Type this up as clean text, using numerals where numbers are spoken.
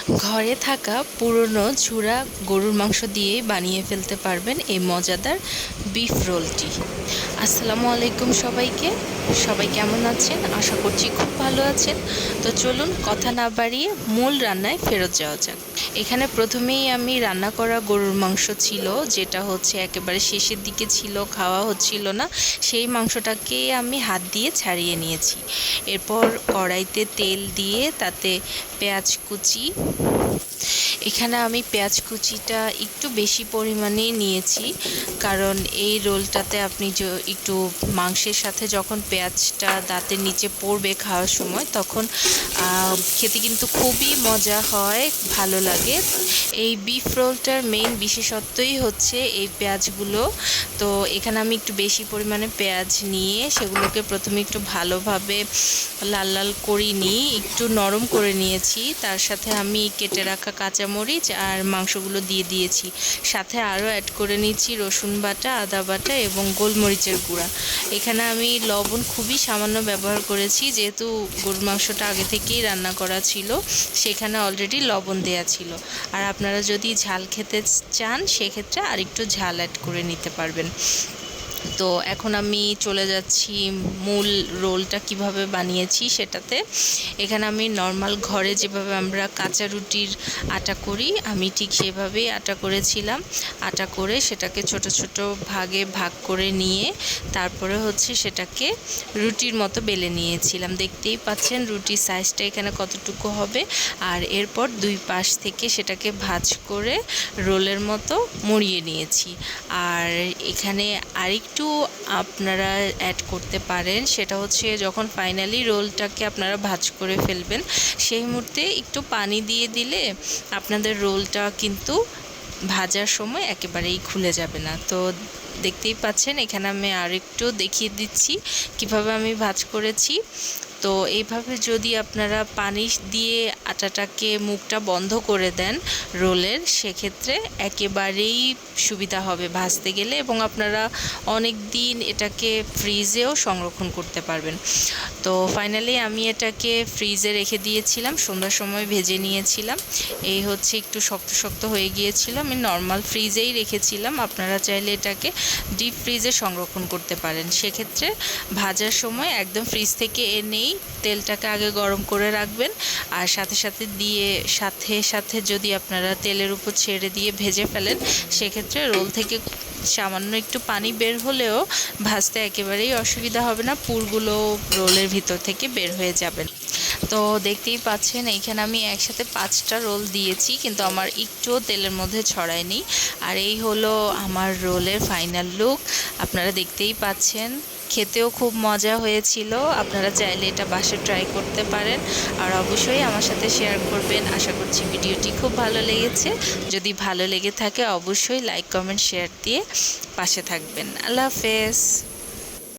ঘরে থাকা পুরনো ঝুরা গরুর মাংস দিয়ে বানিয়ে ফেলতে পারবেন এই মজাদার বিফ রোলটি। আসসালামু আলাইকুম সবাইকে। সবাই কেমন আছেন? আশা করছি খুব ভালো আছেন। তো চলুন কথা না বাড়িয়ে মূল রান্নায় ফেরত যাওয়া যাক। এখানে প্রথমেই আমি রান্না করা গরুর মাংস ছিল, যেটা হচ্ছে একেবারে শেষের দিকে ছিল, খাওয়া হচ্ছিল না, সেই মাংসটাকে আমি হাত দিয়ে ছাড়িয়ে নিয়েছি। এরপর কড়াইতে তেল দিয়ে তাতে পেঁয়াজ কুচি, এখানে আমি পেঁয়াজ কুচিটা একটু বেশি পরিমাণে নিয়েছি, কারণ এই রোলটাতে আপনি একটু মাংসের সাথে যখন পেঁয়াজটা দাঁতের নিচে পড়বে খাওয়ার সময়, তখন খেতে কিন্তু খুবই মজা হয়, ভালো লাগে। এই বিফ রোলটার মেইন বিশেষত্বই হচ্ছে এই পেঁয়াজগুলো। তো এখানে আমি একটু বেশি পরিমাণে পেঁয়াজ নিয়ে সেগুলোকে প্রথমে একটু ভালোভাবে লাল লাল করে নিয়ে একটু নরম করে নিয়েছি। তার সাথে আমি কেটে রাখা কাঁচামরিচ আর মাংসগুলো দিয়ে দিয়েছি। সাথে আরও অ্যাড করে নিচ্ছি রসুন বাটা, আদা বাটা এবং গোলমরিচের গুঁড়া। এখানে আমি লবণ খুবই সামান্য ব্যবহার করেছি, যেহেতু গরুর মাংসটা আগে থেকেই রান্না করা ছিল, সেখানে অলরেডি লবণ দেয়া ছিল। আর আপনারা যদি ঝাল খেতে চান সেক্ষেত্রে আরেকটু ঝাল অ্যাড করে নিতে পারবেন। তো এখন আমি চলে যাচ্ছি মূল রোলটা কিভাবে বানিয়েছি সেটাতে। এখানে আমি নর্মাল ঘরে যেভাবে আমরা কাঁচা রুটির আটা করি, আমি ঠিক সেভাবেই আটা করেছিলাম। আটা করে সেটাকে ছোট ছোট ভাগে ভাগ করে নিয়ে তারপরে হচ্ছে সেটাকে রুটির মতো বেলে নিয়েছিলাম। দেখতেই পাচ্ছেন রুটির সাইজটা এখানে কতটুকু হবে। আর এরপর দুই পাশ থেকে সেটাকে ভাঁজ করে রোলের মতো মুড়িয়ে নিয়েছি। আর এখানে আরেকটু আপনারা অ্যাড করতে পারেন, সেটা হচ্ছে যখন ফাইনালি রোলটাকে আপনারা ভাঁজ করে ফেলবেন, সেই মুহূর্তে একটু পানি দিয়ে দিলে আপনাদের রোলটা কিন্তু ভাজার সময় একেবারেই খুলে যাবে না। তো দেখতেই পাচ্ছেন এখানে আমি আরেকটু দেখিয়ে দিচ্ছি কিভাবে আমি ভাঁজ করেছি। তো এইভাবে যদি আপনারা পানি দিয়ে আটাটাকে মুখটা বন্ধ করে দেন রোলের, সেক্ষেত্রে একেবারেই সুবিধা হবে ভাজতে গেলে, এবং আপনারা অনেক দিন এটাকে ফ্রিজেও সংরক্ষণ করতে পারবেন। তো ফাইনালি আমি এটাকে ফ্রিজে রেখে দিয়েছিলাম, সন্ধ্যার সময় ভেজে নিয়েছিলাম। এই হচ্ছে একটু শক্ত শক্ত হয়ে গিয়েছিল, আমি নর্মাল ফ্রিজেই রেখেছিলাম। আপনারা চাইলে এটাকে ডিপ ফ্রিজে সংরক্ষণ করতে পারেন। সেক্ষেত্রে ভাজার সময় একদম ফ্রিজ থেকে এনেই তেলটাকে আগে গরম করে রাখবেন, আর সাথে সাথে যদি আপনারা তেলের উপর ছেড়ে দিয়ে ভেজে ফেলেন, সেক্ষেত্রে রোল থেকে সামান্য একটু পানি বের হলেও ভাজতে একেবারেই অসুবিধা হবে না, পুরগুলো রোলের ভিতর থেকে বের হয়ে যাবেন। তো দেখতেই পাচ্ছেন এখানে আমি একসাথে 5টা রোল দিয়েছি, কিন্তু আমার একটুও তেলের মধ্যে ছড়ায়নি। আর এই হলো আমার রোলের ফাইনাল লুক। আপনারা দেখতেই পাচ্ছেন, খেতেও খুব মজা হয়েছিল। আপনারা চাইলে এটা বাসায় ট্রাই করতে পারেন, আর অবশ্যই আমার সাথে শেয়ার করবেন। আশা করছি ভিডিওটি খুব ভালো লেগেছে। যদি ভালো লেগে থাকে অবশ্যই লাইক, কমেন্ট, শেয়ার দিয়ে পাশে থাকবেন। আল্লাহ হাফেজ।